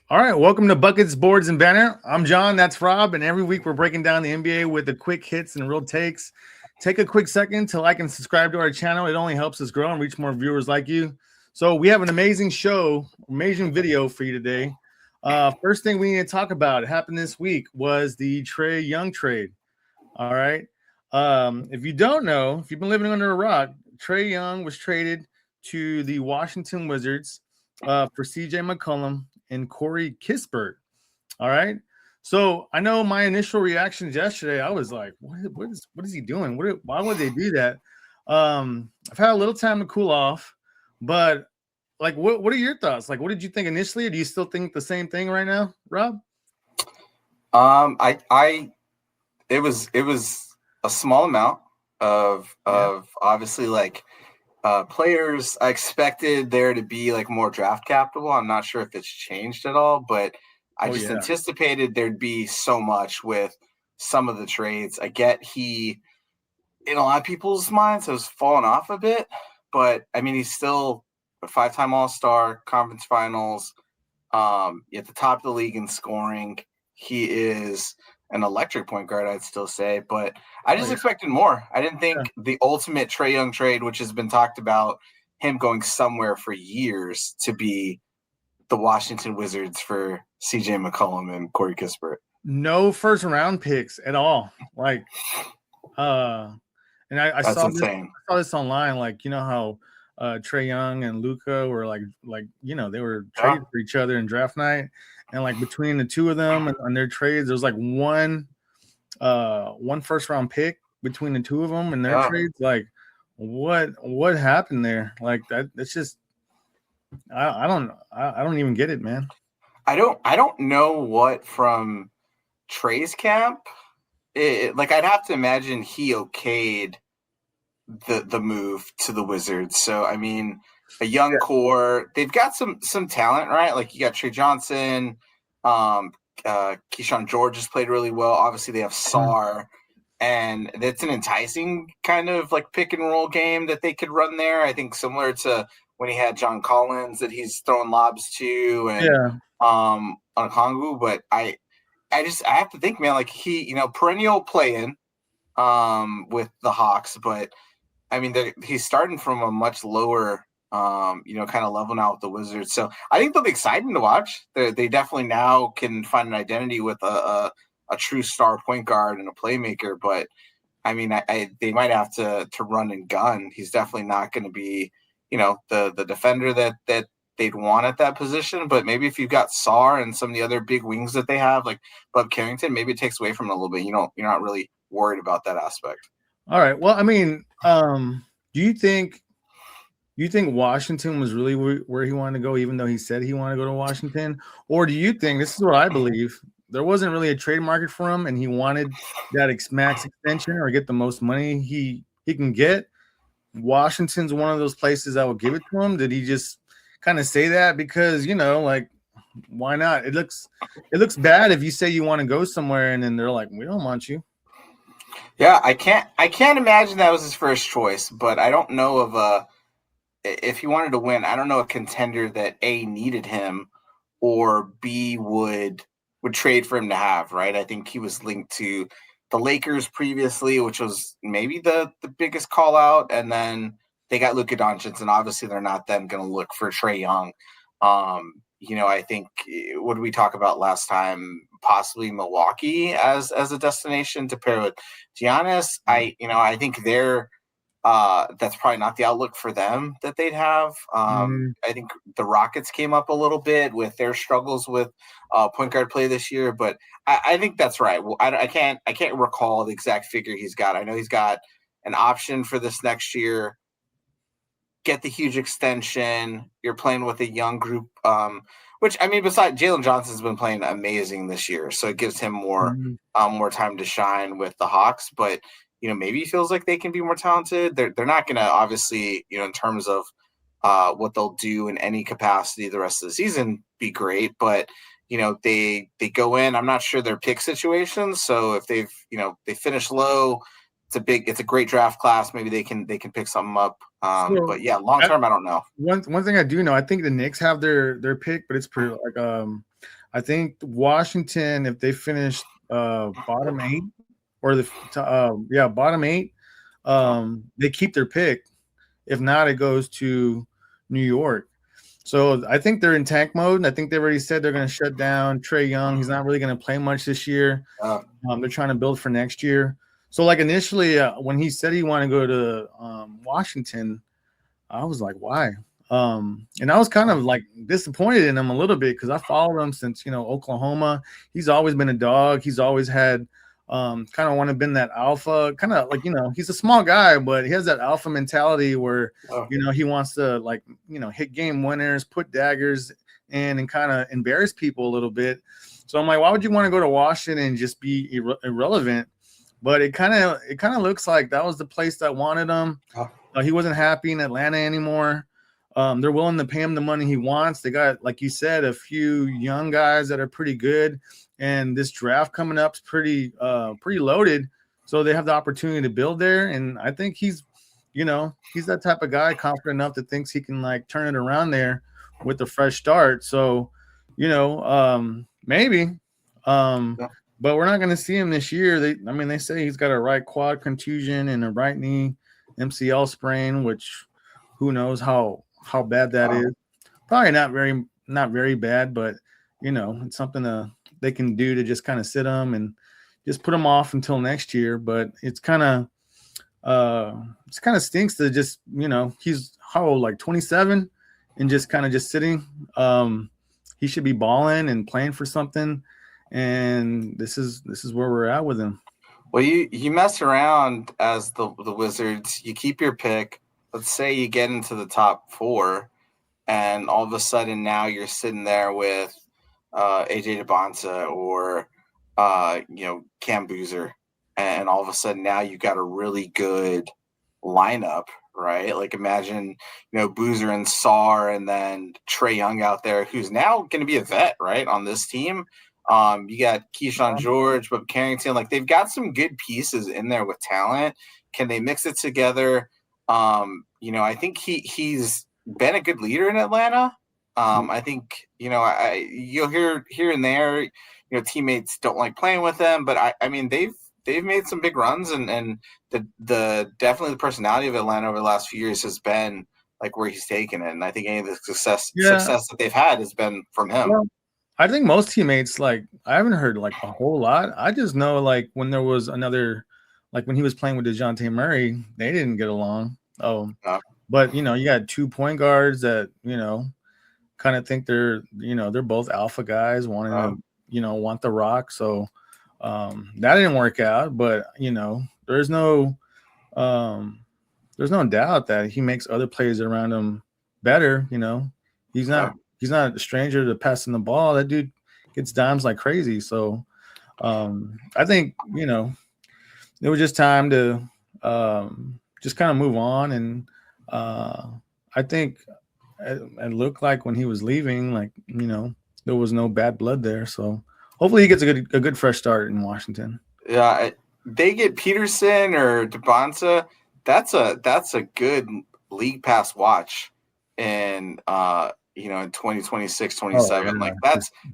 All right, welcome to Buckets, Boards, and Banter. I'm John, that's Rob, and every week we're breaking down the NBA with the quick hits and real takes. Take a quick second to like and subscribe to our channel. It only helps us grow and reach more viewers like you. So we have an amazing show, amazing video for you today. First thing we need to talk about, it happened this week, was the Trae Young trade. All right. If you don't know, if you've been living under a rock, Trae Young was traded to the Washington Wizards for CJ McCollum and Corey Kispert. All right. So I know my initial reactions yesterday, I was like, what is he doing? Why would they do that? I've had a little time to cool off, but like what are your thoughts? Like, what did you think initially? Or do you still think the same thing right now, Rob? I it was a small amount of obviously like players. I expected there to be like more draft capital. I'm not sure if it's changed at all, but I just anticipated there'd be so much with some of the trades. I get he in a lot of people's minds has fallen off a bit, but I mean he's still a 5-time All-Star, conference finals, at the top of the league in scoring. He is an electric point guard, I'd still say, but I just expected more. I didn't think the ultimate Trae Young trade, which has been talked about, him going somewhere for years, to be the Washington Wizards for CJ McCollum and Corey Kispert. No first round picks at all. Like, and I saw this online. Like, you know how Trae Young and Luka were like they were traded for each other in draft night, and like between the two of them and their trades, there was like one first round pick between the two of them and their trades. Like, what happened there? Like that's just I don't even get it, man. I don't know what from Trae's camp. Like I'd have to imagine he okayed the move to the Wizards. So I mean, a young core. They've got some talent, right? Like you got Trey Johnson, Keyshawn George has played really well. Obviously, they have Sarr, and it's an enticing kind of like pick and roll game that they could run there. I think similar to when he had John Collins that he's throwing lobs to, and on Kongu. But I have to think, man, like he, perennial play-in with the Hawks, but I mean, he's starting from a much lower, kind of level now with the Wizards. So I think they'll be exciting to watch. They definitely now can find an identity with a true star point guard and a playmaker. But I mean, they might have to run and gun. He's definitely not going to be, the defender that they'd want at that position. But maybe if you've got Sarr and some of the other big wings that they have, like Bub Carrington, maybe it takes away from it a little bit. You're not really worried about that aspect. All right. Well, I mean, do you think Washington was really where he wanted to go, even though he said he wanted to go to Washington? Or do you think, this is what I believe, there wasn't really a trade market for him and he wanted that max extension or get the most money he can get? Washington's one of those places that will give it to him. Did he just kind of say that because, like, why not? It looks bad if you say you want to go somewhere and then they're like, we don't want you. Yeah, I can't imagine that was his first choice, but I don't know of if he wanted to win, I don't know a contender that A, needed him, or B, would trade for him to have, right? I think he was linked to the Lakers previously, which was maybe the biggest call out, and then they got Luka Doncic, and obviously they're not then going to look for Trae Young. I think, what did we talk about last time? Possibly Milwaukee as a destination to pair with Giannis. I think they're that's probably not the outlook for them that they'd have. I think the Rockets came up a little bit with their struggles with point guard play this year, but I think that's right. Well, I can't recall the exact figure he's got. I know he's got an option for this next year. Get the huge extension. You're playing with a young group, which, I mean, besides Jalen Johnson's been playing amazing this year, so it gives him more time to shine with the Hawks. But maybe he feels like they can be more talented. They're not going to, obviously, in terms of what they'll do in any capacity the rest of the season, be great. But they go in. I'm not sure their pick situations. So if they finish low, it's a great draft class. Maybe they can pick something up But yeah, long term, I don't know. One thing I do know, I think the Knicks have their pick, but it's pretty like I think Washington, if they finish bottom 8 or bottom 8, they keep their pick. If not, it goes to New York. So I think they're in tank mode, and I think they've already said they're going to shut down Trae Young. He's not really going to play much this year. They're trying to build for next year. So like initially, when he said he wanted to go to Washington, I was like, why? And I was kind of like disappointed in him a little bit because I followed him since Oklahoma. He's always been a dog. He's always had kind of want to been that alpha, kind of like he's a small guy, but he has that alpha mentality where he wants to like hit game winners, put daggers in, and kind of embarrass people a little bit. So I'm like, why would you want to go to Washington and just be irrelevant? But it kind of looks like that was the place that wanted him. He wasn't happy in Atlanta anymore. They're willing to pay him the money he wants. They got, like you said, a few young guys that are pretty good, and this draft coming up is pretty loaded. So they have the opportunity to build there, and I think he's that type of guy, confident enough that thinks he can like turn it around there with a fresh start. So, maybe. But we're not going to see him this year. They say he's got a right quad contusion and a right knee MCL sprain, which who knows how bad that is. Probably not very bad, but it's something they can do to just kind of sit him and just put him off until next year. But it's kind of stinks to just he's how old, like 27, and just sitting. He should be balling and playing for something, and this is where we're at with him. Well, you mess around as the Wizards. You keep your pick. Let's say you get into the top 4, and all of a sudden now you're sitting there with AJ DeBonta or Cam Boozer, and all of a sudden now you got a really good lineup, right? Like imagine Boozer and Sarr, and then Trae Young out there, who's now going to be a vet, right, on this team. You got Keyshawn George, but Carrington, like they've got some good pieces in there with talent. Can they mix it together? I think he's been a good leader in Atlanta. I think you'll hear here and there, teammates don't like playing with them, but I mean they've made some big runs, and the definitely the personality of Atlanta over the last few years has been like where he's taken it, and I think any of the success that they've had has been from him. Well, I think most teammates, like I haven't heard like a whole lot. I just know like when there was another, like when he was playing with DeJounte Murray, they didn't get along. But you got 2 point guards that kind of think they're both alpha guys wanting to want the rock. So that didn't work out. But there's no doubt that he makes other players around him better. He's not a stranger to passing the ball. That dude gets dimes like crazy. So I think it was just time to just kind of move on. And I think it looked like when he was leaving, like there was no bad blood there. So hopefully he gets a good fresh start in Washington. Yeah, they get Peterson or DeBonta. That's a good league pass watch in 2026, 27. Like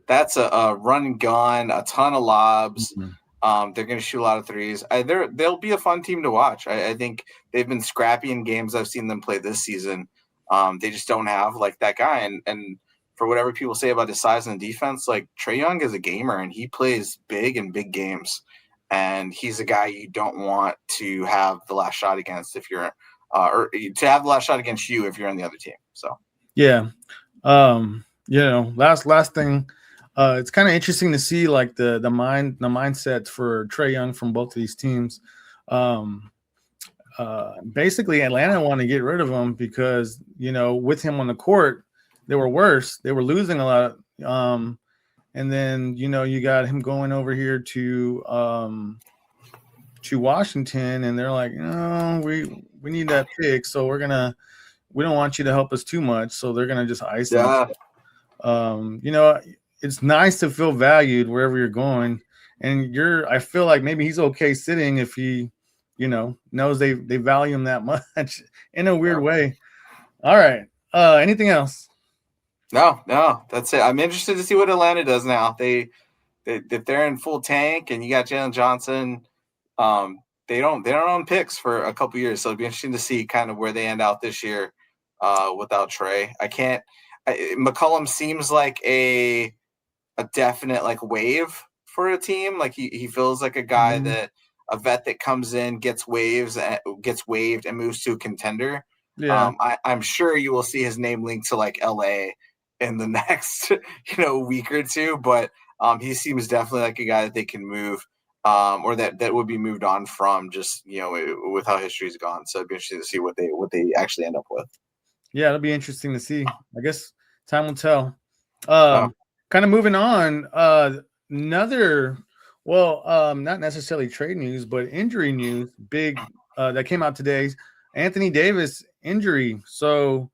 that's a run and gun, a ton of lobs. Mm-hmm. They're going to shoot a lot of threes. They'll be a fun team to watch. I think they've been scrappy in games I've seen them play this season. They just don't have like that guy. And for whatever people say about his size and defense, like Trae Young is a gamer and he plays big in big games. And he's a guy you don't want to have the last shot against if you're or to have the last shot against you if you're on the other team. So yeah. Last thing, it's kind of interesting to see like the mindsets for Trae Young from both of these teams. Basically Atlanta wanted to get rid of him because with him on the court they were worse. They were losing a lot. And then you got him going over here to Washington, and they're like, no, we need that pick, so we don't want you to help us too much, so they're gonna just ice him. It's nice to feel valued wherever you're going, and I feel like maybe he's okay sitting if he knows they value him that much in a weird way. All right. Anything else? No, that's it. I'm interested to see what Atlanta does now. If they're in full tank and you got Jalen Johnson, they don't own picks for a couple years, so it'll be interesting to see kind of where they end out this year without Trae. McCollum seems like a definite like wave for a team. Like he feels like a guy that a vet that comes in, gets waived and moves to a contender. Yeah. I'm sure you will see his name linked to like LA in the next week or two, but he seems definitely like a guy that they can move or that would be moved on from, just with how history's gone. So it'd be interesting to see what they actually end up with. Yeah, it'll be interesting to see. I guess time will tell. Kind of moving on. Not necessarily trade news, but injury news. Big that came out today. Anthony Davis injury. So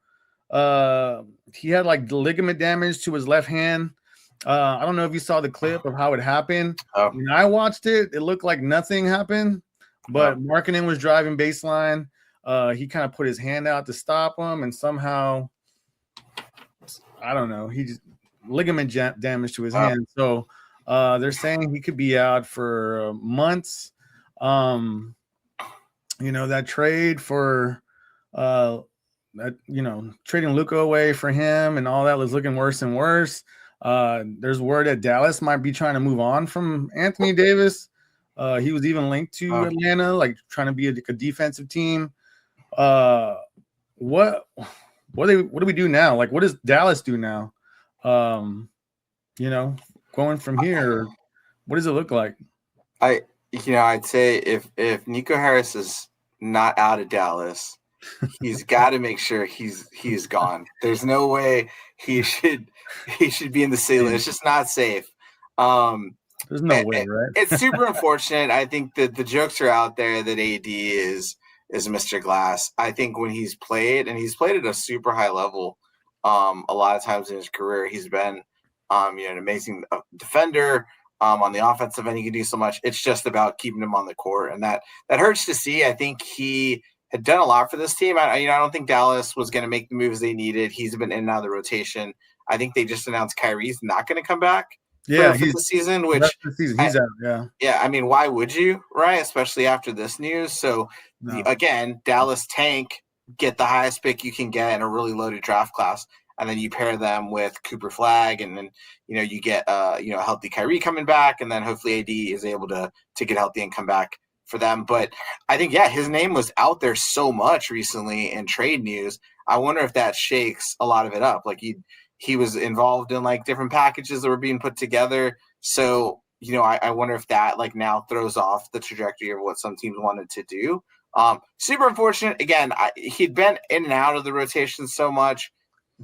he had like ligament damage to his left hand. I don't know if you saw the clip of how it happened. When I watched it, it looked like nothing happened, but Markkanen was driving baseline. He kind of put his hand out to stop him, and somehow, I don't know, he just ligament damage to his hand. So they're saying he could be out for months. That trade for trading Luka away for him and all that was looking worse and worse. There's word that Dallas might be trying to move on from Anthony Davis. He was even linked to Atlanta, like trying to be a defensive team. What do we do now? Like, what does Dallas do now? Going from here, what does it look like? I'd say if Nico Harris is not out of Dallas, he's got to make sure he's gone. There's no way he should be in the city. It's just not safe. There's no way, right? It's super unfortunate. I think that the jokes are out there that AD is Mr. Glass. I think when he's played, and he's played at a super high level, a lot of times in his career, he's been an amazing defender. On the offensive end, he can do so much. It's just about keeping him on the court, and that hurts to see. I think he had done a lot for this team. I don't think Dallas was going to make the moves they needed. He's been in and out of the rotation. I think they just announced Kyrie's not going to come back for the season, which he's out. Yeah. Yeah. I mean, why would you, right? Especially after this news. So again, Dallas tank, get the highest pick you can get in a really loaded draft class. And then you pair them with Cooper Flag, and then you get a healthy Kyrie coming back, and then hopefully AD is able to get healthy and come back for them. But I think his name was out there so much recently in trade news. I wonder if that shakes a lot of it up. Like he was involved in like different packages that were being put together. So I wonder if that like now throws off the trajectory of what some teams wanted to do. Super unfortunate. Again, he'd been in and out of the rotation so much.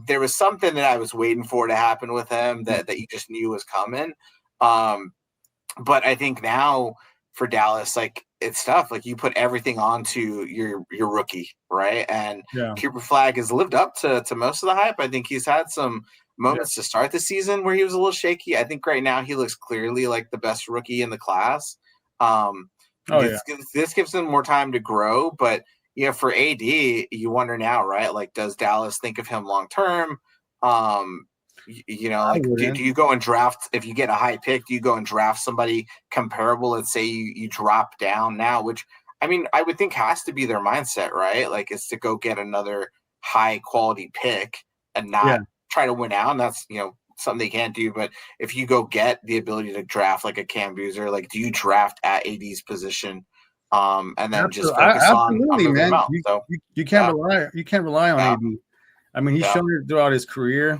There was something that I was waiting for to happen with him that you just knew was coming. But I think now for Dallas, like it's tough. Like you put everything onto your rookie, right? And Cooper Flag has lived up to most of the hype. I think he's had some moments to start the season where he was a little shaky. I think right now he looks clearly like the best rookie in the class. This gives him more time to grow, but for AD, you wonder now, right? Like, does Dallas think of him long term? Do you go and draft, if you get a high pick, do you go and draft somebody comparable? Let's say you drop down now, which I mean, I would think has to be their mindset, right? Like, it's to go get another high quality pick and not try to win out. And that's something they can't do. But if you go get the ability to draft like a Cam Boozer, like, do you draft at AD's position? And then just focus on moving him out. You can't rely on AD. I mean, he's shown it throughout his career.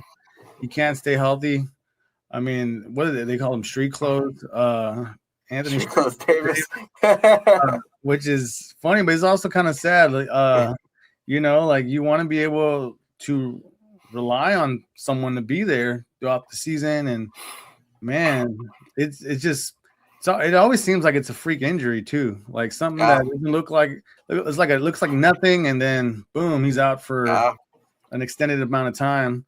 He can't stay healthy. I mean, what do they call him? Street clothes. Anthony Street Clothes Davis, which is funny, but it's also kind of sad. Like, like you want to be able to rely on someone to be there throughout the season, and man, it always seems like it's a freak injury too, like something that doesn't look like it looks like nothing, and then boom, he's out for an extended amount of time.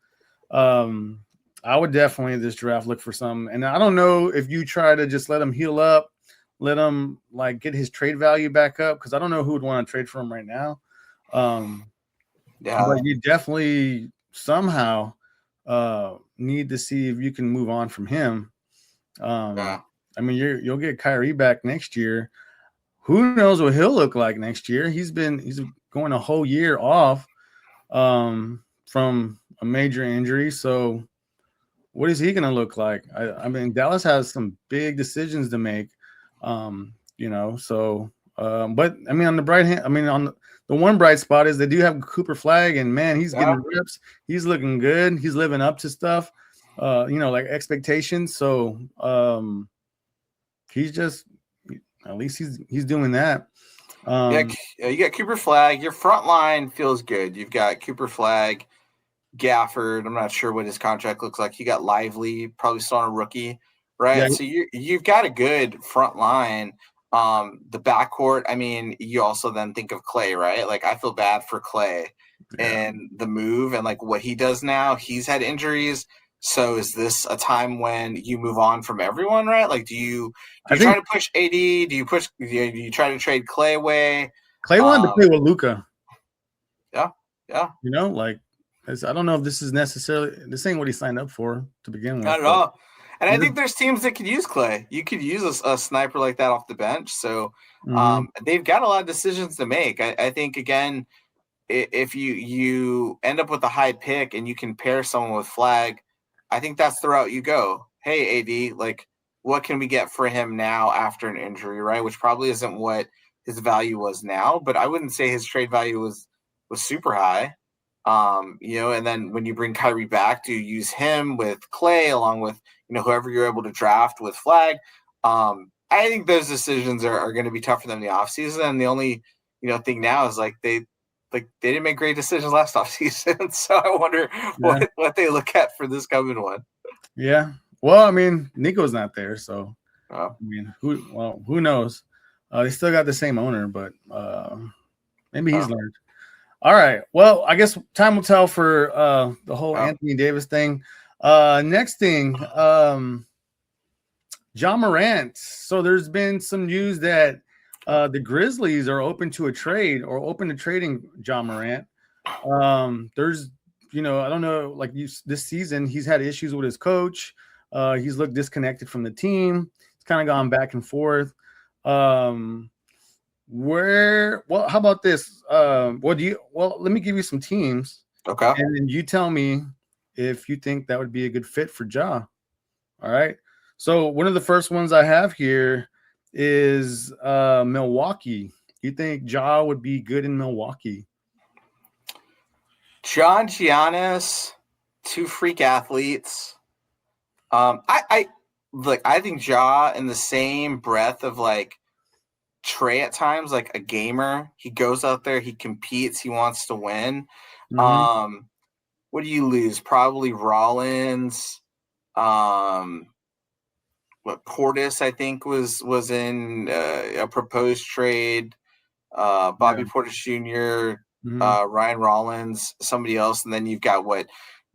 I would definitely this draft look for something, and I don't know if you try to just let him heal up, let him like get his trade value back up, because I don't know who would want to trade for him right now. But you definitely somehow need to see if you can move on from him. I mean, you'll get Kyrie back next year. Who knows what he'll look like next year? He's going a whole year off from a major injury. So what is he going to look like? I mean, Dallas has some big decisions to make. So but I mean, on the bright hand, I mean, on the one bright spot is they do have Cooper Flag, and man, he's getting reps. He's looking good. He's living up to stuff, like expectations. So he's just, at least he's doing that. You got Cooper Flag. Your front line feels good. You've got Cooper Flag, Gafford. I'm not sure what his contract looks like. You got Lively, probably still on a rookie, right? Yeah. So you've got a good front line. The backcourt, I mean, you also then think of Clay, right? Like, I feel bad for Clay and the move and like what he does now. He's had injuries. So is this a time when you move on from everyone, right? Like, do you try to push AD? Do you try to trade Clay away? Clay wanted to play with Luka. Yeah. I don't know if this ain't what he signed up for to begin with. Not at all. And I think there's teams that could use Clay. You could use a sniper like that off the bench. So they've got a lot of decisions to make. I think, again, if you end up with a high pick and you can pair someone with Flag, I think that's the route you go. Hey, AD, like, what can we get for him now after an injury, right? Which probably isn't what his value was now, but I wouldn't say his trade value was super high. And then when you bring Kyrie back, do you use him with Clay along with, whoever you're able to draft with Flag? I think those decisions are going to be tough for them in the offseason. And the only, thing now is like they didn't make great decisions last offseason. So I wonder what they look at for this coming one. Yeah. Well, I mean, Nico's not there. So, I mean, who knows? They still got the same owner, but maybe he's learned. All right. Well, I guess time will tell for the whole Anthony Davis thing. Next thing, Ja Morant. So there's been some news that the Grizzlies are open to a trade or open to trading Ja Morant. There's, I don't know, like this season, he's had issues with his coach. He's looked disconnected from the team. He's kind of gone back and forth. How about this? Let me give you some teams. Okay. And then you tell me if you think that would be a good fit for Ja. All right. So one of the first ones I have here is Milwaukee. You think Ja would be good in Milwaukee? Ja and Giannis, two freak athletes. I think Ja in the same breath of like Trae at times, like a gamer. He goes out there, he competes, he wants to win. Mm-hmm. What do you lose? Probably Rollins. Portis, I think, was in a proposed trade. Bobby Portis Jr., Ryan Rollins, somebody else, and then you've got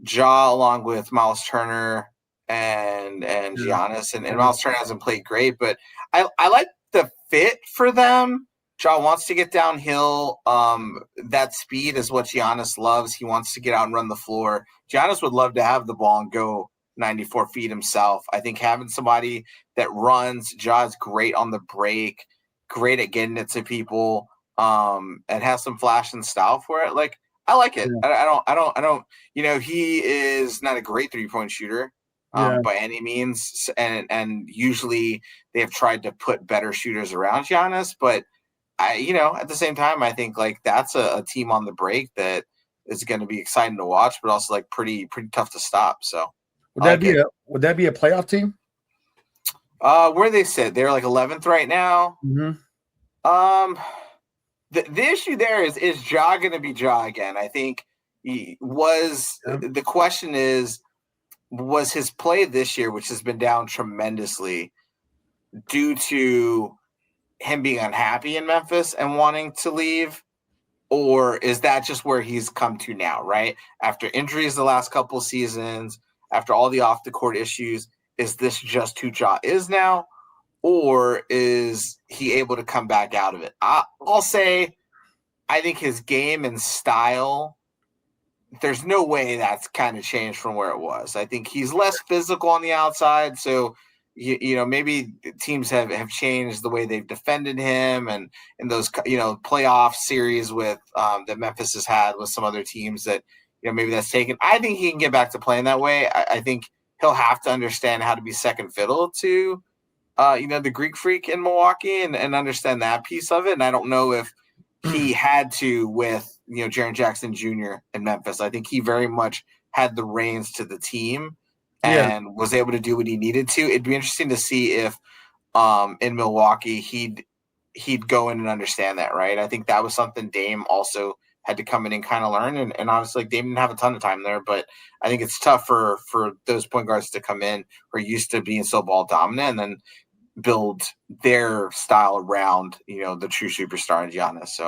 Ja along with Miles Turner and Giannis, and Miles Turner hasn't played great, but I like the fit for them. Ja wants to get downhill. That speed is what Giannis loves. He wants to get out and run the floor. Giannis would love to have the ball and go 94 feet himself. I think having somebody that runs, Ja's great on the break, great at getting it to people, and has some flash and style for it. Like, I like it. Yeah. I don't. He is not a great 3-point shooter by any means, and usually they have tried to put better shooters around Giannis. But at the same time, I think like that's a team on the break that is going to be exciting to watch, but also like pretty tough to stop. So. Would that be a playoff team? Where they sit, they're like 11th right now. Mm-hmm. The issue there is Ja going to be Ja again? I think he was. The question is, was his play this year, which has been down tremendously, due to him being unhappy in Memphis and wanting to leave? Or is that just where he's come to now, right? After injuries the last couple of seasons, after all the off-the-court issues, is this just who Ja is now? or is he able to come back out of it? I'll say I think his game and style, there's no way that's kind of changed from where it was. I think he's less physical on the outside, so maybe teams have changed the way they've defended him, and in those playoff series with that Memphis has had with some other teams that maybe that's taken. I think he can get back to playing that way. I think he'll have to understand how to be second fiddle to the Greek Freak in Milwaukee and understand that piece of it. And I don't know if he had to with Jaren Jackson Jr. in Memphis. I think he very much had the reins to the team and was able to do what he needed to. It'd be interesting to see if in Milwaukee he'd go in and understand that, right? I think that was something Dame also had to come in and kind of learn. And honestly, Dame didn't have a ton of time there, but I think it's tough for those point guards to come in who are used to being so ball dominant and then build their style around, the true superstar in Giannis.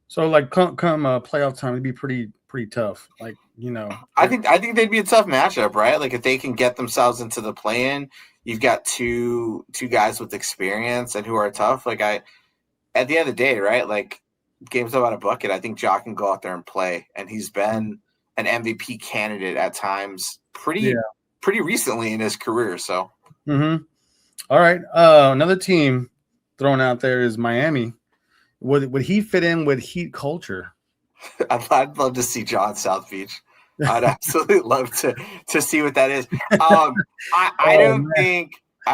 So like come playoff time, it'd be pretty tough. Like, I think they'd be a tough matchup, right? Like if they can get themselves into the play-in, you've got two guys with experience and who are tough. Like at the end of the day, right? Like game's about a bucket. I think Ja can go out there and play, and he's been an MVP candidate at times pretty recently in his career. So, all right. Another team thrown out there is Miami. Would he fit in with Heat culture? I'd love to see Ja in South Beach. I'd absolutely love to see what that is. I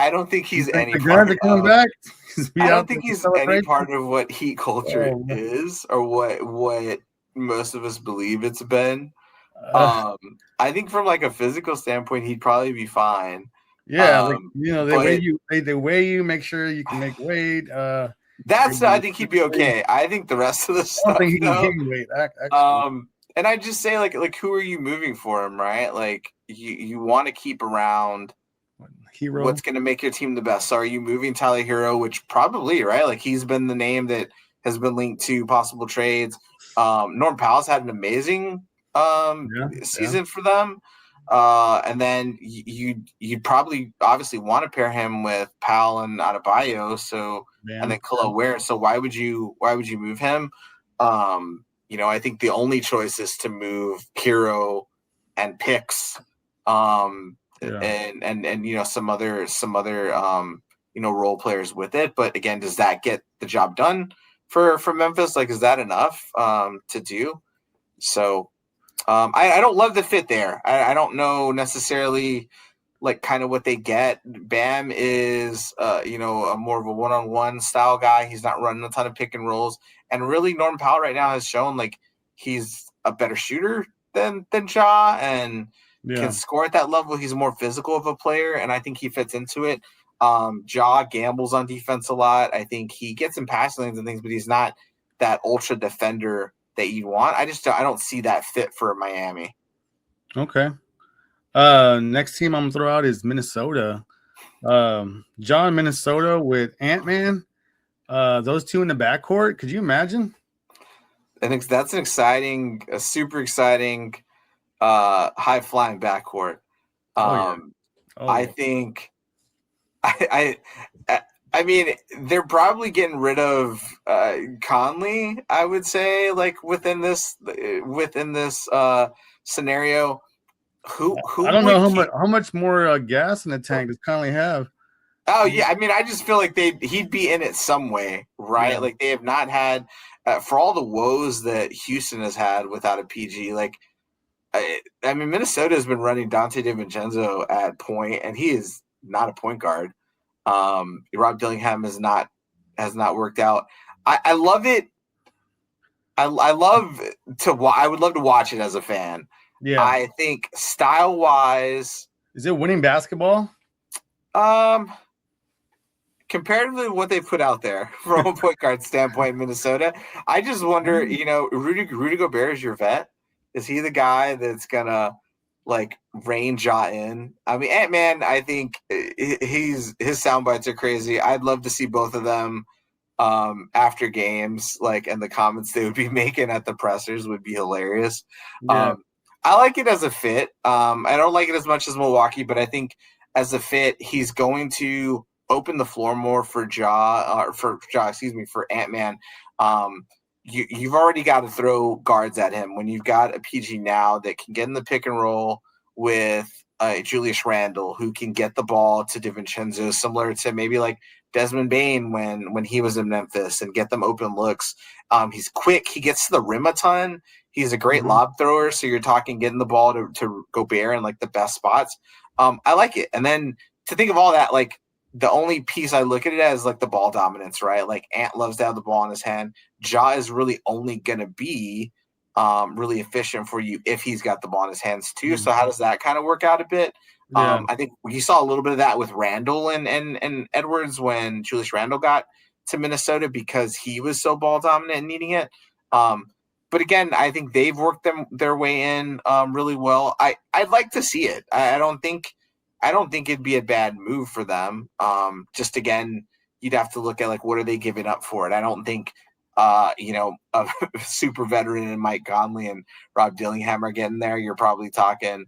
don't think he's any part of back. I don't think he's any part of what Heat culture is or what most of us believe it's been. I think from like a physical standpoint, he'd probably be fine. Yeah, they weigh you, make sure you can make weight. I think he'd be okay. I think the rest of the stuff. I don't think he can gain weight. And I just say like who are you moving for him, right? Like you want to keep around Hero. What's going to make your team the best? So are you moving Tyler Hero, which probably, right? Like he's been the name that has been linked to possible trades. Norm Powell's had an amazing season for them. And then you'd probably obviously want to pair him with Powell and Adebayo. And then Khalil Ware. So why would you move him? I think the only choice is to move Hero and picks. And some other role players with it. But again, does that get the job done for Memphis? Like, is that enough to do? So I don't love the fit there. I don't know necessarily like kind of what they get. Bam is a more of a one-on-one style guy. He's not running a ton of pick and rolls. And really Norm Powell right now has shown like he's a better shooter than Ja and can score at that level. He's more physical of a player, and I think he fits into it. Ja gambles on defense a lot. I think he gets in passing lanes and things, but he's not that ultra defender that you want. I don't see that fit for Miami. Okay. Next team I'm gonna throw out is Minnesota. John Minnesota with Ant-Man. Those two in the backcourt. Could you imagine? I think that's a super exciting high flying backcourt. I think I mean they're probably getting rid of Conley, I would say, like within this scenario. Who I don't know how much more gas in the tank does Conley have? Oh yeah, I mean I just feel like he'd be in it some way, right? Yeah. Like they have not had for all the woes that Houston has had without a PG, like I mean, Minnesota has been running Dante DiVincenzo at point, and he is not a point guard. Rob Dillingham has not worked out. I love it. I would love to watch it as a fan. Yeah, I think style wise, is it winning basketball? Comparatively to what they put out there from a point guard standpoint in Minnesota, I just wonder. Rudy Gobert is your vet. Is he the guy that's gonna like rein Ja in? I mean, Ant-Man, I think his sound bites are crazy. I'd love to see both of them after games, like, and the comments they would be making at the pressers would be hilarious. Yeah. I like it as a fit. I don't like it as much as Milwaukee, but I think as a fit, he's going to open the floor more for Ant-Man. You've already got to throw guards at him when you've got a PG now that can get in the pick and roll with Julius Randle, who can get the ball to DiVincenzo, similar to maybe like Desmond Bane when he was in Memphis, and get them open looks. He's quick. He gets to the rim a ton. He's a great lob thrower. So you're talking getting the ball to Gobert in like the best spots. I like it. And then to think of all that, like the only piece I look at it as like the ball dominance, right? Like Ant loves to have the ball in his hand. Ja is really only going to be really efficient for you if he's got the ball in his hands too. So how does that kind of work out a bit? Yeah. I think you saw a little bit of that with Randall and Edwards when Julius Randle got to Minnesota because he was so ball dominant and needing it. But again, I think they've worked their way in really well. I'd like to see it. I don't think it'd be a bad move for them. Just again, you'd have to look at like what are they giving up for it. I don't think a super veteran and Mike Conley and Rob Dillingham are getting there. You're probably talking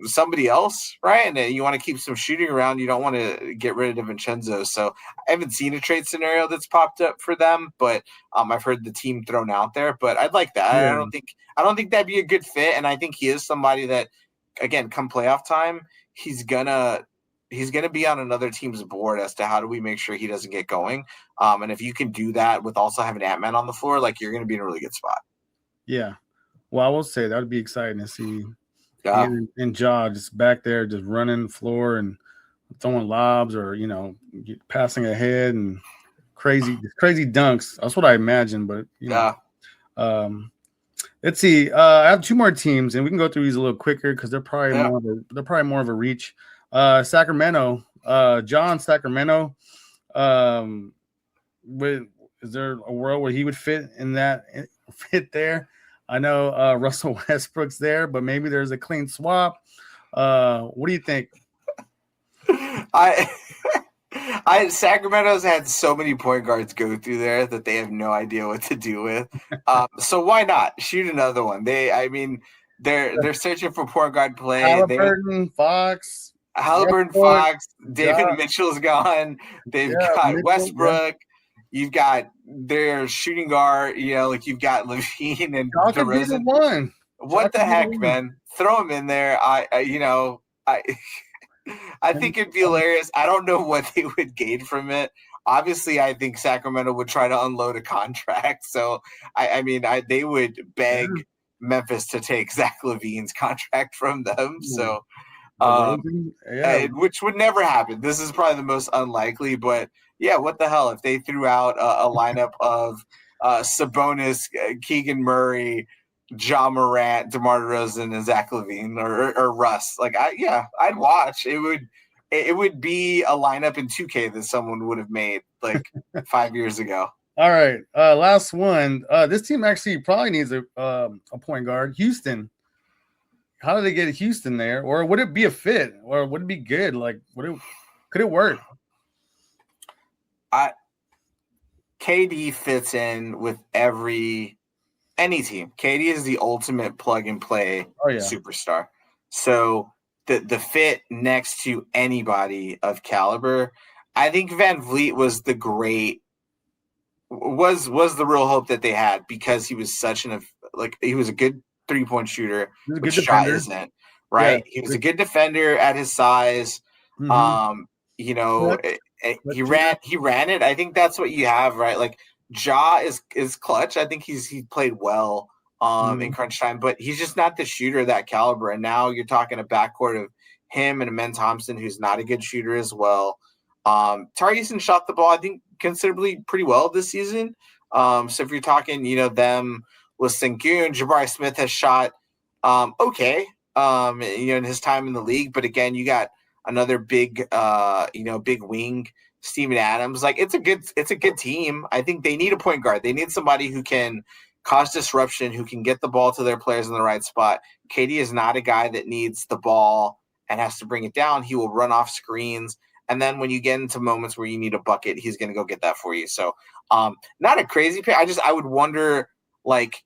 somebody else, right? And you want to keep some shooting around. You don't want to get rid of DiVincenzo. So I haven't seen a trade scenario that's popped up for them, but I've heard the team thrown out there. But I'd like that. Yeah. I don't think that'd be a good fit. And I think he is somebody that, again, come playoff time, he's gonna be on another team's board as to how do we make sure he doesn't get going. And if you can do that with also having Ant-Man on the floor, like you're gonna be in a really good spot. Yeah. Well, I will say that would be exciting to see. Yeah. And Ja just back there, just running the floor and throwing lobs or passing ahead and crazy dunks. That's what I imagine. But let's see. I have two more teams, and we can go through these a little quicker because they're probably more of a reach. Sacramento, John Sacramento. Is there a world where he would fit there? I know Russell Westbrook's there, but maybe there's a clean swap. What do you think? Sacramento's had so many point guards go through there that they have no idea what to do with. So why not shoot another one? They're searching for point guard play. Halliburton, Fox, David Mitchell's gone. They've got Mitchell, Westbrook. Yeah. You've got their shooting guard, you've got Levine and DeRozan. What the heck, man? Throw him in there. I think it'd be hilarious. I don't know what they would gain from it. Obviously, I think Sacramento would try to unload a contract. So, they would beg Memphis to take Zach LaVine's contract from them. So, which would never happen. This is probably the most unlikely, but yeah, what the hell if they threw out a lineup of Sabonis, Keegan Murray, Ja Morant, DeMar DeRozan, and Zach LaVine or Russ? Like, I'd watch. It would be a lineup in 2K that someone would have made like 5 years ago. All right, last one. This team actually probably needs a point guard. Houston. How did they get Houston there? Or would it be a fit? Or would it be good? Like, could it work? KD fits in with any team. KD is the ultimate plug and play superstar. So the fit next to anybody of caliber, I think Van Vliet was the real hope that they had because he was he was a good 3-point shooter, which Ja isn't, right? Yeah. He was a good defender at his size. Mm-hmm. He ran it. I think that's what you have, right? Like Ja is clutch. I think he played well in crunch time, but he's just not the shooter of that caliber. And now you're talking a backcourt of him and Amen Thompson, who's not a good shooter as well. Tari Eason shot the ball, I think, considerably pretty well this season. So if you're talking, them with Sengun, Jabari Smith has shot okay, in his time in the league. But again, you got another big wing, Steven Adams. Like it's a good team. I think they need a point guard. They need somebody who can cause disruption, who can get the ball to their players in the right spot. KD is not a guy that needs the ball and has to bring it down. He will run off screens. And then when you get into moments where you need a bucket, he's going to go get that for you. So not a crazy pick. I would wonder, like,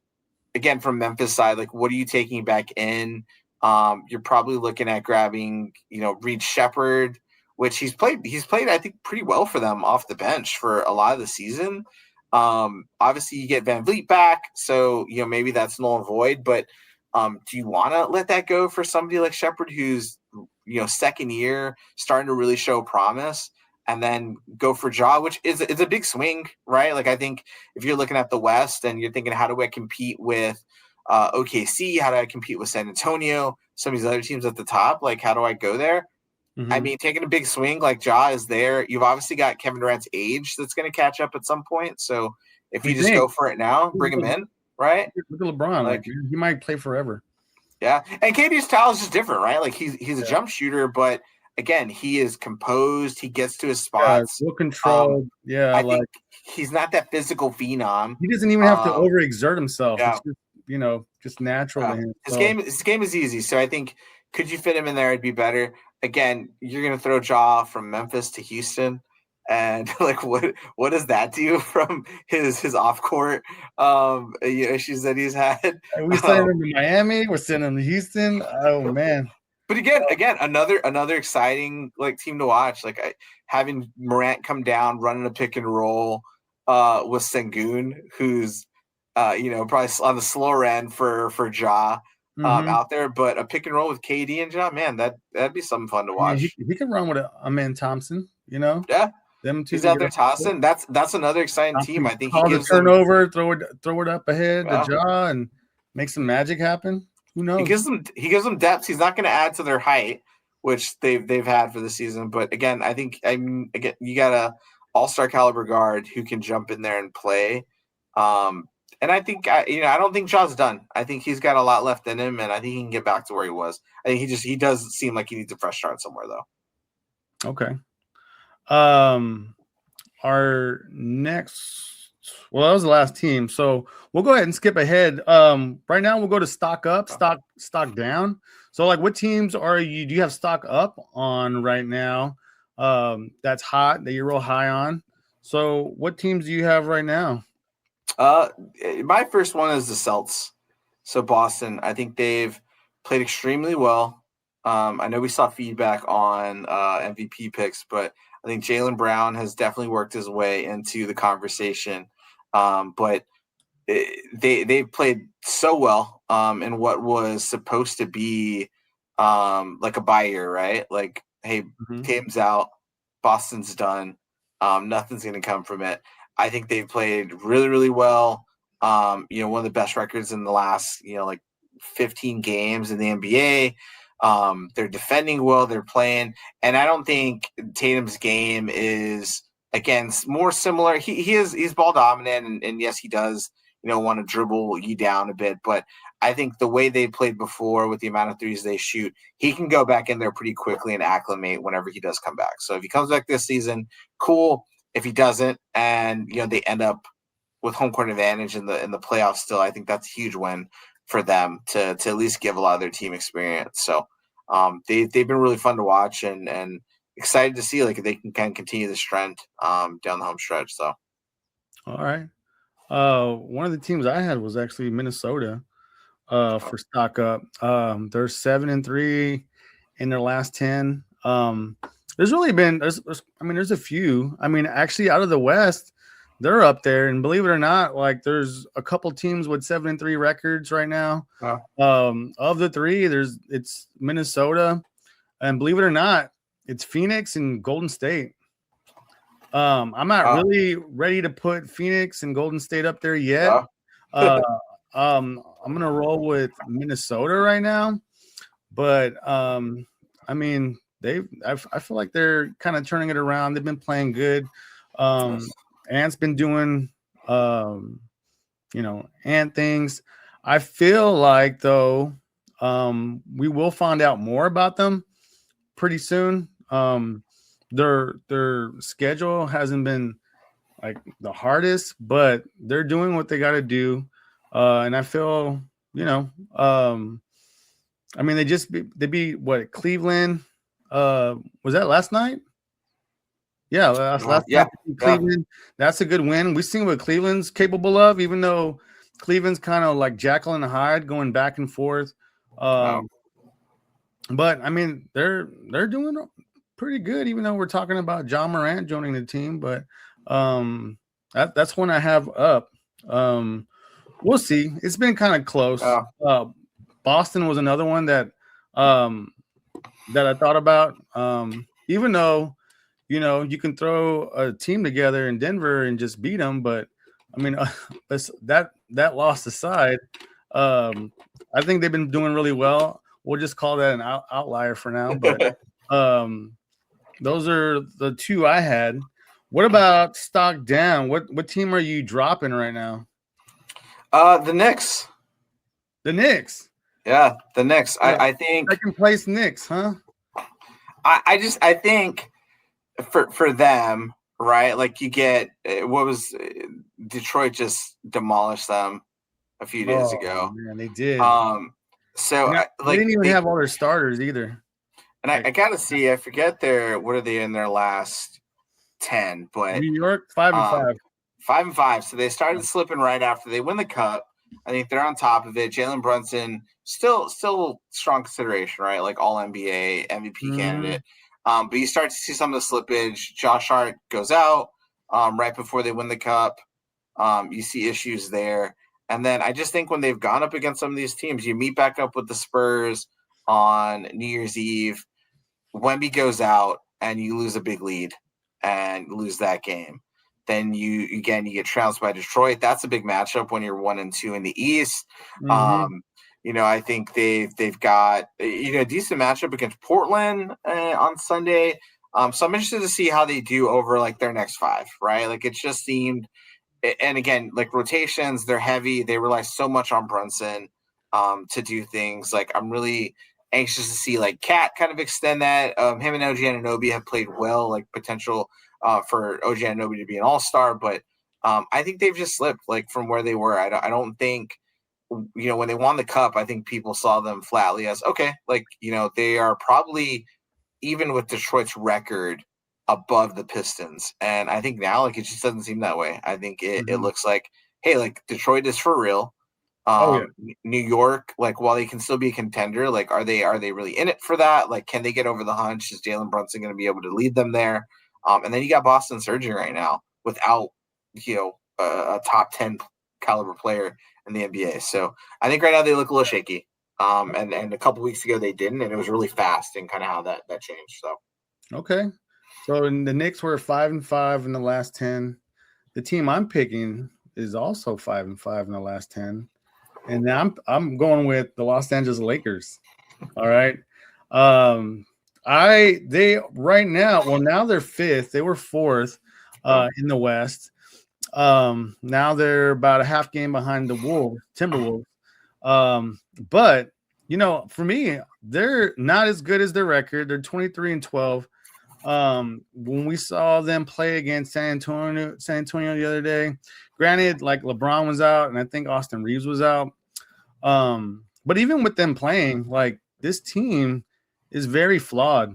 again, from Memphis side, like, what are you taking back in? You're probably looking at grabbing, Reed Shepherd which he's played I think pretty well for them off the bench for a lot of the season. Obviously you get Van Vliet back, so maybe that's null and void, but do you want to let that go for somebody like Shepherd, who's second year, starting to really show promise, and then go for Ja, which is a big swing, right? Like, I think if you're looking at the West and you're thinking, how do I compete with OKC? How do I compete with San Antonio? Some of these other teams at the top, like, how do I go there? Mm-hmm. I mean, taking a big swing like Ja is there. You've obviously got Kevin Durant's age that's going to catch up at some point. So if you just go for it now, bring him in, right? Look at LeBron, like he might play forever. Yeah, and KD's style is just different, right? Like he's a jump shooter, but again, he is composed. He gets to his spots. Well controlled. I think he's not that physical phenom. He doesn't even have to overexert himself. Yeah. It's just, just natural to him. His game is easy. So I think, could you fit him in there? It'd be better. Again, you're gonna throw Ja from Memphis to Houston, and like what does that do from his off court issues that he's had? We sent him to Miami. We're sending him to Houston. Oh man! But again, another exciting like team to watch. Like having Morant come down, running a pick and roll with Sengun, who's probably on the slower end for Ja. Out there, but a pick and roll with KD and Ja, man, that'd be something fun to watch. He can run with a man Thompson, Yeah, them two. He's out there tossing. That's another exciting team. I think he gives a turnover, throw it up ahead to Ja and make some magic happen. Who knows? He gives them depth. He's not going to add to their height, which they've had for the season. But again, I think you got a all-star caliber guard who can jump in there and play. And I think I don't think Ja's done. I think he's got a lot left in him, and I think he can get back to where he was. I think he does seem like he needs a fresh start somewhere, though. Okay. Our next, that was the last team, so we'll go ahead and skip ahead. Right now we'll go to stock up, stock down. So, like, what teams do you have stock up on right now? That's hot, that you're real high on. So, what teams do you have right now? My first one is the Celtics. So Boston, I think they've played extremely well. I know we saw feedback on MVP picks, but I think Jaylen Brown has definitely worked his way into the conversation. But they've played so well in what was supposed to be like a bye year, right? Like, hey, Tatum's out, Boston's done, nothing's going to come from it. I think they've played really, really well. One of the best records in the last, 15 games in the NBA. They're defending well. They're playing. And I don't think Tatum's game is, again, more similar. He's ball dominant. And yes, he does, want to dribble you down a bit. But I think the way they played before with the amount of threes they shoot, he can go back in there pretty quickly and acclimate whenever he does come back. So if he comes back this season, cool. If he doesn't, and they end up with home court advantage in the playoffs, still, I think that's a huge win for them to at least give a lot of their team experience. So they've been really fun to watch and excited to see like if they can kind of continue this trend down the home stretch. So, all right, one of the teams I had was actually Minnesota for stock up. They're 7-3 in their last 10. There's really been there's a few. I mean, actually, out of the West, they're up there, and believe it or not, like there's a couple teams with 7-3 records right now. Wow. Of the three, it's Minnesota, and believe it or not, it's Phoenix and Golden State. I'm not really ready to put Phoenix and Golden State up there yet. I'm gonna roll with Minnesota right now, but I mean. I feel like they're kind of turning it around. They've been playing good. Ant's been doing, Ant things. I feel like, though, we will find out more about them pretty soon. Their schedule hasn't been, like, the hardest, but they're doing what they got to do. And I feel, I mean, they beat, what, Cleveland? Was that last night? Yeah, last night Cleveland. That's a good win. We've seen what Cleveland's capable of, even though Cleveland's kind of like Jekyll and Hyde going back and forth. But I mean, they're doing pretty good, even though we're talking about Ja Morant joining the team. But that's one I have up. We'll see. It's been kind of close. Boston was another one that I thought about. Even though you can throw a team together in Denver and just beat them, but I mean, that loss aside, I think they've been doing really well. We'll just call that an outlier for now. But those are the two I had. What about stock down? What team are you dropping right now? The Knicks. The Knicks. Yeah, the Knicks. I think second place Knicks, huh? I think for them, right? Like you get Detroit just demolished them a few days ago. Man, they did. So they didn't even have all their starters either. And I gotta see. I forget what are they in their last 10? But New York 5-5. 5-5. So they started slipping right after they win the cup. I think they're on top of it. Jalen Brunson still strong consideration, right? Like all NBA MVP candidate. But you start to see some of the slippage. Josh Hart goes out right before they win the cup. You see issues there. And then I just think when they've gone up against some of these teams, you meet back up with the Spurs on New Year's Eve. Wemby goes out and you lose a big lead and lose that game. Then you get trounced by Detroit. That's a big matchup when you're 1-2 in the East. I think they've got a decent matchup against Portland on Sunday. So I'm interested to see how they do over like their next 5, right? Like it just seemed, and again, like rotations, they're heavy. They rely so much on Brunson to do things. Like I'm really anxious to see like Cat kind of extend that. Him and OG Anunoby have played well, like potential for OG Anunoby to be an all-star, but I think they've just slipped like from where they were. I don't think, when they won the cup, I think people saw them flatly as, okay, like, they are probably, even with Detroit's record, above the Pistons. And I think now, like, it just doesn't seem that way. I think it looks like, hey, like, Detroit is for real. New York, like, while they can still be a contender, like, are they really in it for that? Like, can they get over the hunch? Is Jalen Brunson going to be able to lead them there? And then you got Boston surging right now without, a top 10 caliber player in the NBA. So I think right now they look a little shaky. And a couple weeks ago they didn't, and it was really fast and kind of how that changed. So okay. So the Knicks were 5-5 in the last 10. The team I'm picking is also 5-5 in the last 10. And now I'm going with the Los Angeles Lakers. All right. They right now, well, now they're 5th. They were 4th in the West. Now they're about a half game behind the Timberwolves. But for me, they're not as good as their record. They're 23-12. When we saw them play against San Antonio the other day, granted, like LeBron was out and I think Austin Reeves was out. But even with them playing, like this team is very flawed.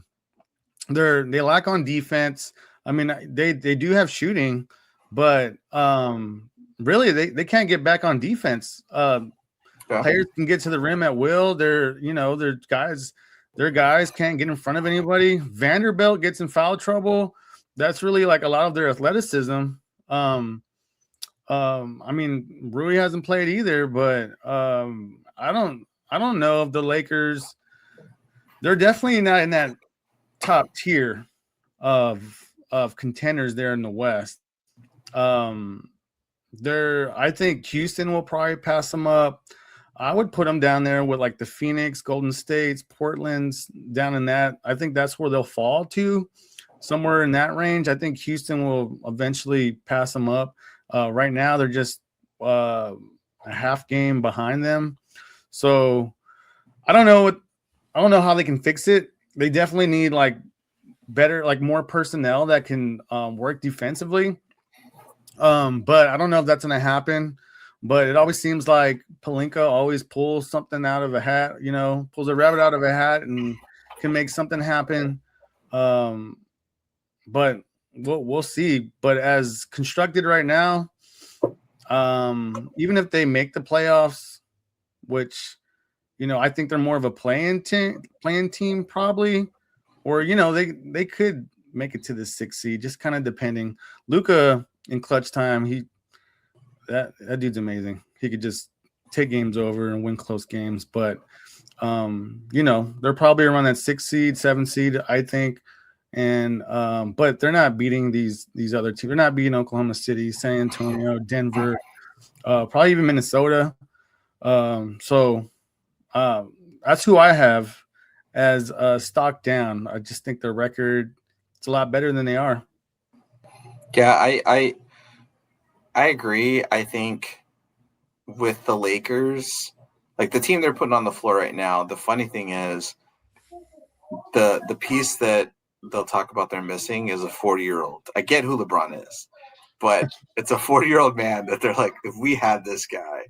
They lack on defense. I mean, they do have shooting, but really they can't get back on defense. Players can get to the rim at will. Their guys can't get in front of anybody. Vanderbilt gets in foul trouble. That's really like a lot of their athleticism. I mean, Rui hasn't played either, but I don't know if the Lakers, they're definitely not in that top tier of contenders there in the West. I think Houston will probably pass them up. I would put them down there with like the Phoenix, Golden States, Portland's down in that. I think that's where they'll fall to, somewhere in that range. I think Houston will eventually pass them up. Right now, they're just a half game behind them. So I don't know how they can fix it. They definitely need like better, like more personnel that can work defensively. But I don't know if that's going to happen. But it always seems like Pelinka always pulls something out of a hat, pulls a rabbit out of a hat and can make something happen. But we'll see. But as constructed right now, even if they make the playoffs, which I think they're more of a playing team probably. or they could make it to the 6th seed, just kind of depending. Luka in clutch time, that dude's amazing. He could just take games over and win close games. But they're probably around that 6th seed, 7th seed, I think. And but they're not beating these other teams. They're not beating Oklahoma City, San Antonio, Denver, probably even Minnesota. So that's who I have as stock down. I just think their record it's a lot better than they are. Yeah, I agree. I think with the Lakers, like the team they're putting on the floor right now, the funny thing is the piece that they'll talk about they're missing is a 40-year-old. I get who LeBron is, but it's a 40-year-old man that they're like, if we had this guy.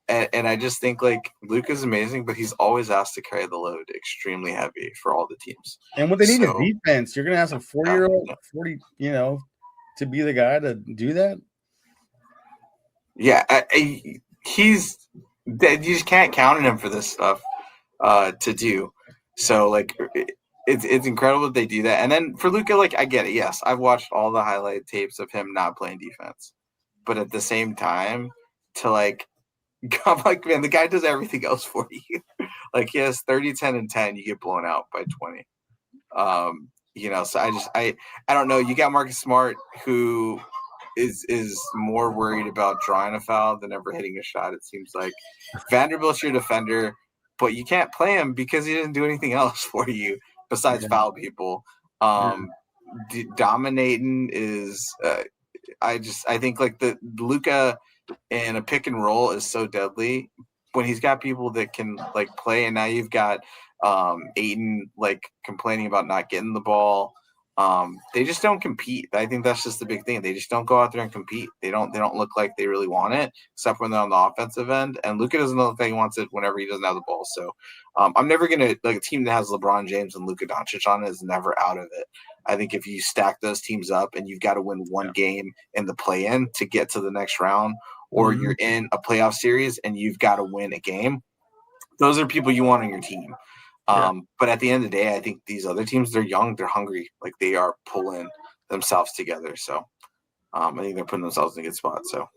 And I just think like Luke is amazing, but he's always asked to carry the load extremely heavy for all the teams. And what they need is defense. You're gonna have some 40-year-old, 40, to be the guy to do that. Yeah, you just can't count on him for this stuff to do. So like it's incredible that they do that. And then for Luka, like I get it. Yes, I've watched all the highlight tapes of him not playing defense, but at the same time, to like, I'm like, man, the guy does everything else for you. Like he has 30, 10, and 10. You get blown out by 20. So I don't know. You got Marcus Smart, who is more worried about drawing a foul than ever hitting a shot. It seems like Vanderbilt's your defender, but you can't play him because he doesn't do anything else for you besides foul people. Dominating is I think like the Luka in a pick and roll is so deadly when he's got people that can like play, and now you've got Aiden like complaining about not getting the ball. They just don't compete. I think that's just the big thing. They just don't go out there and compete. They don't look like they really want it, except when they're on the offensive end. And Luka doesn't look like he wants it whenever he doesn't have the ball. So I'm never gonna like a team that has LeBron James and Luka Doncic on it is never out of it. I think if you stack those teams up and you've got to win one game in the play-in to get to the next round, or you're in a playoff series and you've got to win a game, those are people you want on your team. But at the end of the day, I think these other teams, they're young, they're hungry, like they are pulling themselves together. So I think they're putting themselves in a good spot. So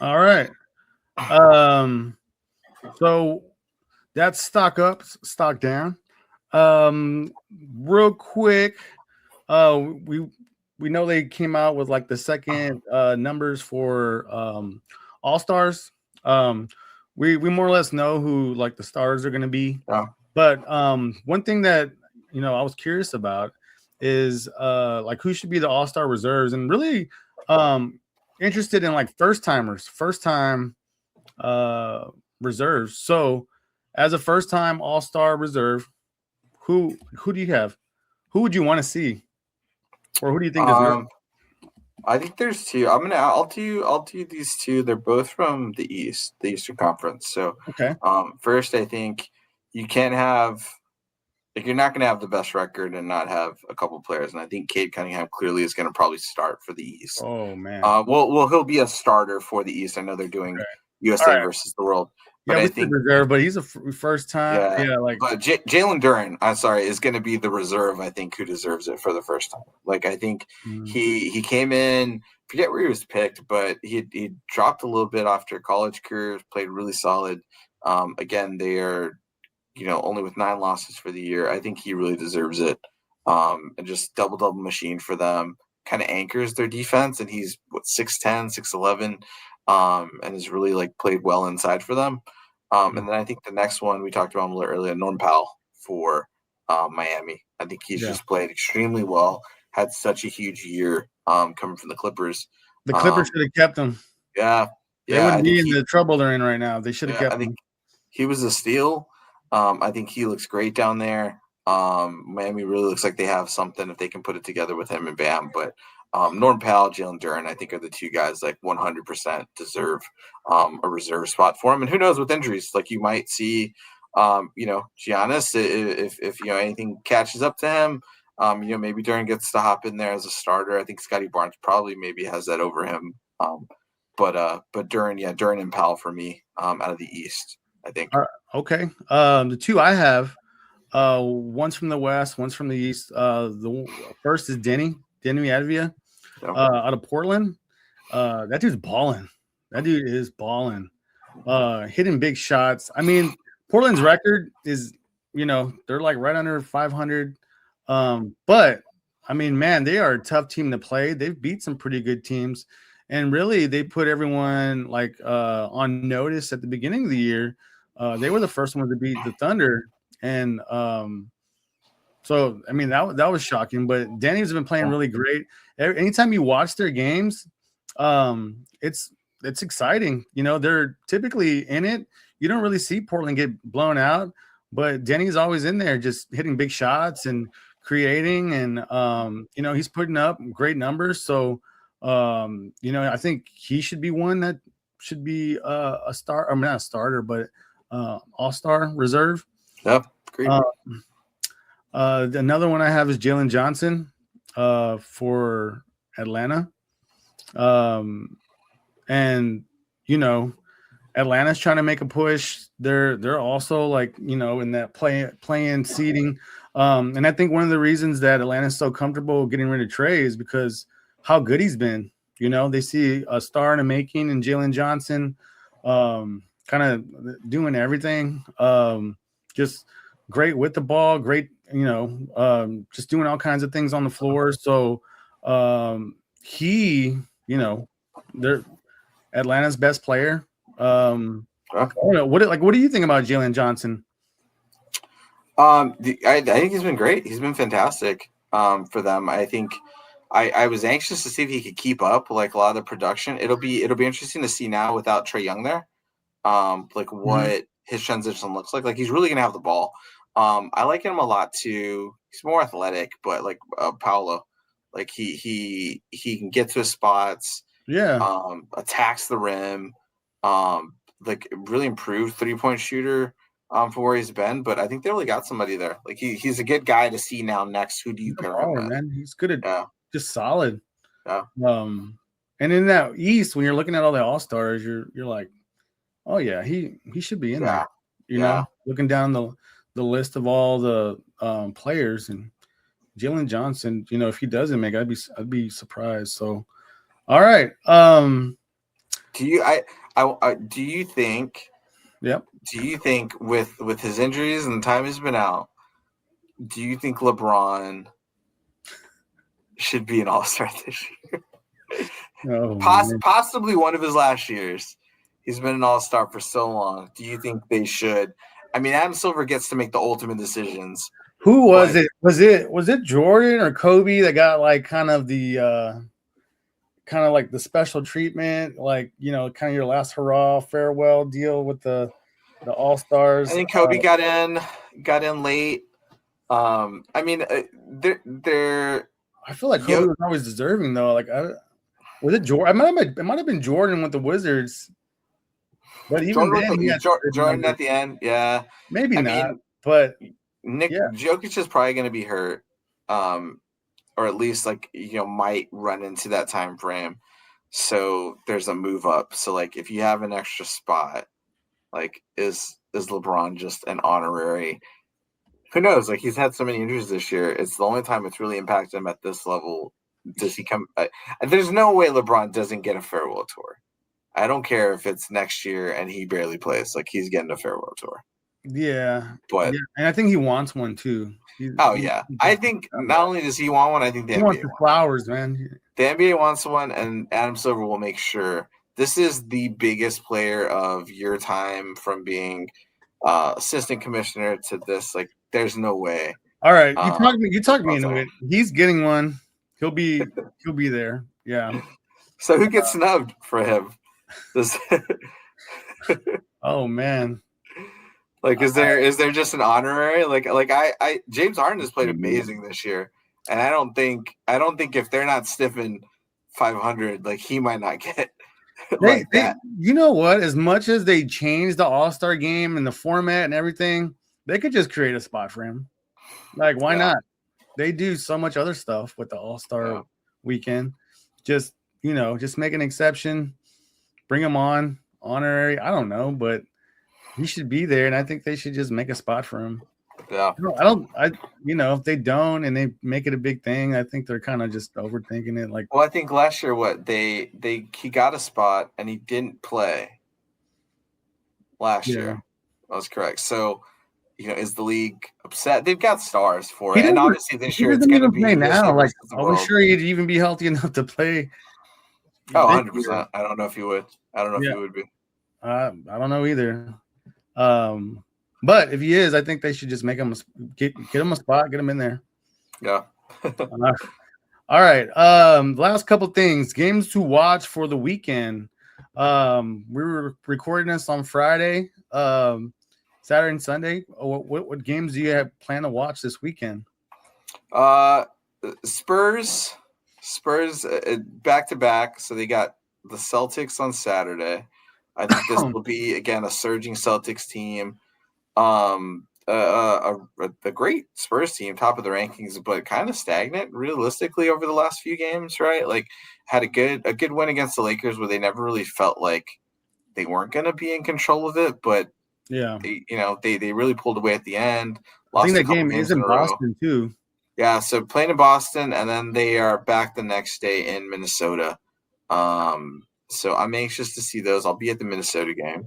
all right. So that's stock up, stock down. Real quick, we know they came out with like the second numbers for all-stars. We more or less know who like the stars are going to be. But one thing that I was curious about is like who should be the all-star reserves, and really interested in like first time reserves. So as a first time all-star reserve, who do you have? Who would you want to see, or who do you think deserves? I think there's two. I'll do these two. They're both from the East, the Eastern Conference. So okay. First, I think you can't have like you're not going to have the best record and not have a couple players. And I think Cade Cunningham clearly is going to probably start for the East. Oh man. Well, he'll be a starter for the East. I know they're doing USA versus the World. But I think reserve, but he's a first time. But Jalen Duren, I'm sorry, is going to be the reserve. I think who deserves it for the first time. Like I think he came in. Forget where he was picked, but he dropped a little bit after college career. Played really solid. Again, they are only with 9 losses for the year. I think he really deserves it. And just double machine for them. Kind of anchors their defense, and he's 6'10", 6'11", and has really like played well inside for them. And then I think the next one we talked about him a little earlier, Norm Powell for Miami. I think he's just played extremely well. Had such a huge year coming from the Clippers. The Clippers should have kept him. Yeah, they wouldn't be in the trouble they're in right now. They should have kept him. I think he was a steal. I think he looks great down there. Miami really looks like they have something if they can put it together with him and Bam. But Norm Powell, Jalen Duren, I think are the two guys like 100% deserve a reserve spot for him. And who knows with injuries, like you might see, Giannis, if anything catches up to him, maybe Duren gets to hop in there as a starter. I think Scotty Barnes probably maybe has that over him. But Duren and Powell for me out of the East, I think. Okay. The two I have One's from the West, one's from the East. The first is Denny Advia, out of Portland. That dude's balling. That dude is balling. Hitting big shots. I mean, Portland's record is, they're like right under 500. But I mean, man, they are a tough team to play. They've beat some pretty good teams, and really, they put everyone like on notice at the beginning of the year. They were the first ones to beat the Thunder, and so I mean that was shocking. But Danny's been playing really great. Anytime you watch their games, it's exciting. They're typically in it. You don't really see Portland get blown out, but Denny's always in there, just hitting big shots and creating, and he's putting up great numbers. So I think he should be one that should be a star. I mean, not a starter, but all-star reserve. Yep, great. Another one I have is Jalen Johnson for Atlanta. And Atlanta's trying to make a push. They're also like, in that play-in seeding. And I think one of the reasons that Atlanta's so comfortable getting rid of Trae is because how good he's been. They see a star in the making in Jalen Johnson, kind of doing everything. Just great with the ball, great, just doing all kinds of things on the floor. So they're Atlanta's best player. I don't know, what do you think about Jalen Johnson? I think he's been great. He's been fantastic for them. I think I was anxious to see if he could keep up like a lot of the production. It'll be interesting to see now without Trae Young there, like what his transition looks like. Like he's really gonna have the ball. I like him a lot too. He's more athletic, but like Paolo, like he can get to his spots. Yeah. Attacks the rim. Like really improved 3-point shooter from where he's been. But I think they really got somebody there. Like he's a good guy to see now next. Who do you pair him with? Man, he's good at just solid. Yeah. And in that East, when you're looking at all the All-Stars, you're like, oh yeah, he should be in there. Looking down the list of all the players, and Jalen Johnson, if he doesn't make it, I'd be surprised. So all right. Do you think? Yep. Do you think with his injuries and the time he's been out, do you think LeBron should be an All-Star this year? Possibly one of his last years. He's been an All-Star for so long. Do you think they should? I mean, Adam Silver gets to make the ultimate decisions. Who was it? Was it Jordan or Kobe that got like kind of the like the special treatment, like kind of your last hurrah farewell deal with the All-Stars? I think Kobe got in late. I mean, they're. I feel like Kobe was always deserving though. Like, was it Jordan? It might have been Jordan with the Wizards. But even Jordan at the end, yeah, maybe not. Mean, but Jokic is probably going to be hurt, or at least like might run into that time frame. So there's a move up. So like if you have an extra spot, like is LeBron just an honorary? Who knows? Like he's had so many injuries this year. It's the only time it's really impacted him at this level. Does he come? There's no way LeBron doesn't get a farewell tour. I don't care if it's next year and he barely plays. Like he's getting a farewell tour. Yeah, and I think he wants one too. I think not only does he want one, I think the NBA wants the flowers, man. The NBA wants one, and Adam Silver will make sure. This is the biggest player of your time from being assistant commissioner to this. Like, there's no way. All right, you talked me into it. He's getting one. He'll be there. Yeah. So who gets snubbed for him? Oh man. Like, is there just an honorary? Like I James Harden has played amazing this year, and I don't think if they're not stiffing 500, like he might not get that. You know what? As much as they changed the All-Star game and the format and everything, they could just create a spot for him. Like, why not? They do so much other stuff with the All-Star weekend. Just make an exception, bring him on honorary. I don't know, but he should be there, and I think they should just make a spot for him. Yeah. If they don't and they make it a big thing, I think they're kind of just overthinking it. Like, well, I think last year, he got a spot and he didn't play last year. That was correct. So, is the league upset? They've got stars for it, and obviously this year it's going to be play now. Like, are we sure he'd even be healthy enough to play? Oh, 100%. I don't know if he would. I don't know if he would be. I don't know either. But if he is, I think they should just make him get him a spot, get him in there. Yeah. All right. Last couple things. Games to watch for the weekend. We were recording this on Friday, Saturday and Sunday. What games do you have plan to watch this weekend? Spurs back to back. So they got the Celtics on Saturday. I think this will be again a surging Celtics team. A great Spurs team, top of the rankings, but kind of stagnant realistically over the last few games, right? Like had a good win against the Lakers where they never really felt like they weren't going to be in control of it, but they really pulled away at the end. I think that game is in Boston too. Yeah, so playing in Boston, and then they are back the next day in Minnesota. So I'm anxious to see those. I'll be at the Minnesota game.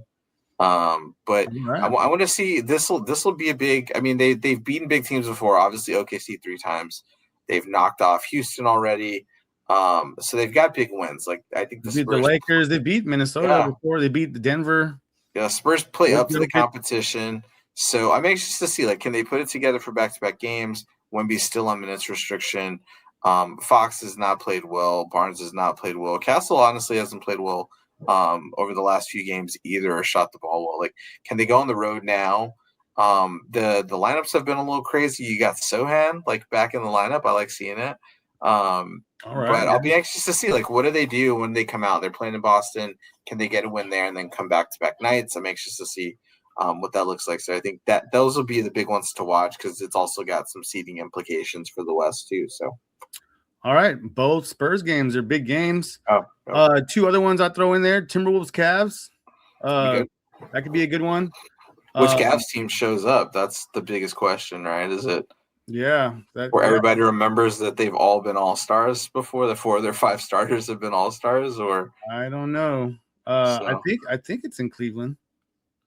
But right. I want to see this will be a big. I mean, they've beaten big teams before. Obviously, OKC 3 times. They've knocked off Houston already. So they've got big wins. Like I think the Lakers. They beat Minnesota before. They beat the Denver. Yeah, Spurs play up to the competition. So I'm anxious to see, like, can they put it together for back-to-back games? Wemby's still on minutes restriction. Fox has not played well. Barnes has not played well. Castle honestly hasn't played well over the last few games either, or shot the ball well. Like, can they go on the road now? The lineups have been a little crazy. You got Sohan like back in the lineup. I like seeing it. All right, but I'll be anxious to see, like, what do they do when they come out? They're playing in Boston. Can they get a win there and then come back-to-back nights? I'm anxious to see what that looks like. So I think that those will be the big ones to watch because it's also got some seeding implications for the West too. So, all right, both Spurs games are big games. Oh. 2 other ones I throw in there: Timberwolves, Cavs. That could be a good one. Which Cavs team shows up? That's the biggest question, right? Is it? Yeah, where everybody remembers that they've all been all-stars before. The 4 of their 5 starters have been all-stars, or I don't know. I think it's in Cleveland.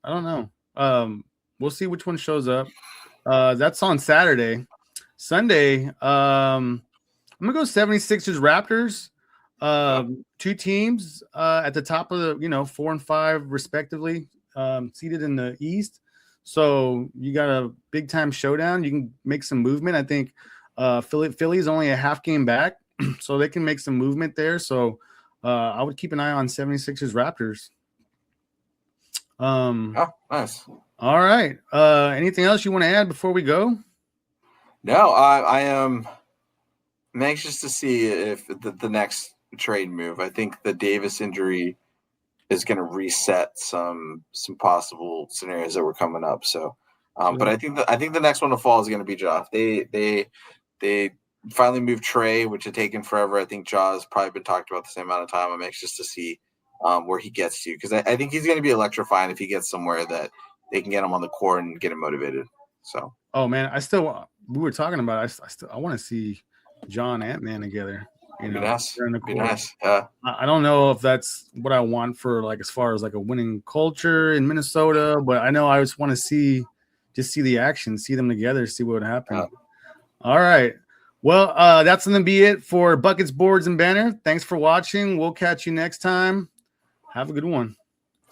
I don't know. We'll see which one shows up. That's on Saturday. Sunday, I'm gonna go 76ers Raptors. 2 teams at the top of the 4 and 5 respectively, seated in the East. So you got a big time showdown. You can make some movement. I think Philly is only a half game back, so they can make some movement there. So I would keep an eye on 76ers Raptors. Nice. All right. Anything else you want to add before we go? No, I am anxious to see if the next trade move. I think the Davis injury is going to reset some possible scenarios that were coming up. So, but I think the next one to fall is going to be Ja. They finally moved Trae, which had taken forever. I think Ja has probably been talked about the same amount of time. I'm anxious to see where he gets to, because I think he's going to be electrifying if he gets somewhere that they can get him on the court and get him motivated. So, oh man, we were talking about I want to see John Ant-Man together. Be nice. Yeah. I don't know if that's what I want for, like, as far as like a winning culture in Minnesota, but I know I just want to see the action, see them together, see what would happen. Yeah. All right. Well, that's going to be it for Buckets, Boards, and Banter. Thanks for watching. We'll catch you next time. Have a good one.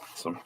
Awesome.